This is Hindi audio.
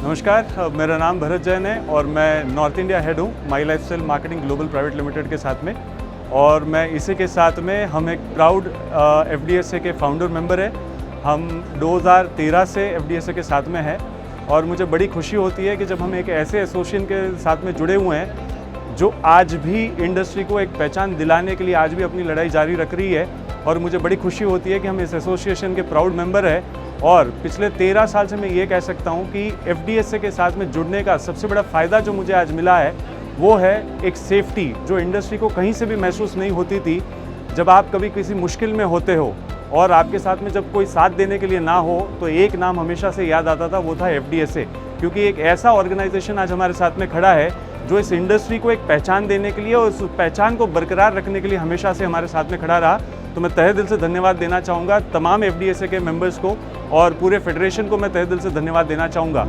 नमस्कार, मेरा नाम भरत जैन है और मैं नॉर्थ इंडिया हेड हूँ my lifestyle marketing global private limited के साथ में। और मैं इसी के साथ में हम एक प्राउड FDSA के फाउंडर मेंबर है। हम 2013 से FDSA के साथ में है और मुझे बड़ी खुशी होती है कि जब हम एक ऐसे एसोसिएशन के साथ में जुड़े हुए हैं जो आज भी इंडस्ट्री को एक पहचान दिलाने के लिए आज भी अपनी लड़ाई जारी रख रही है। और मुझे बड़ी खुशी होती है कि हम इस एसोसिएशन के प्राउड मेंबर हैं। और पिछले 13 साल से मैं ये कह सकता हूँ कि FDSA के साथ में जुड़ने का सबसे बड़ा फ़ायदा जो मुझे आज मिला है वो है एक सेफ्टी जो इंडस्ट्री को कहीं से भी महसूस नहीं होती थी। जब आप कभी किसी मुश्किल में होते हो और आपके साथ में जब कोई साथ देने के लिए ना हो तो एक नाम हमेशा से याद आता था, वो था FDSA। क्योंकि एक ऐसा ऑर्गेनाइजेशन आज हमारे साथ में खड़ा है जो इस इंडस्ट्री को एक पहचान देने के लिए और उस पहचान को बरकरार रखने के लिए हमेशा से हमारे साथ में खड़ा रहा। तो मैं तहे दिल से धन्यवाद देना चाहूँगा तमाम FDSA के मेंबर्स को और पूरे फेडरेशन को मैं तहे दिल से धन्यवाद देना चाहूँगा।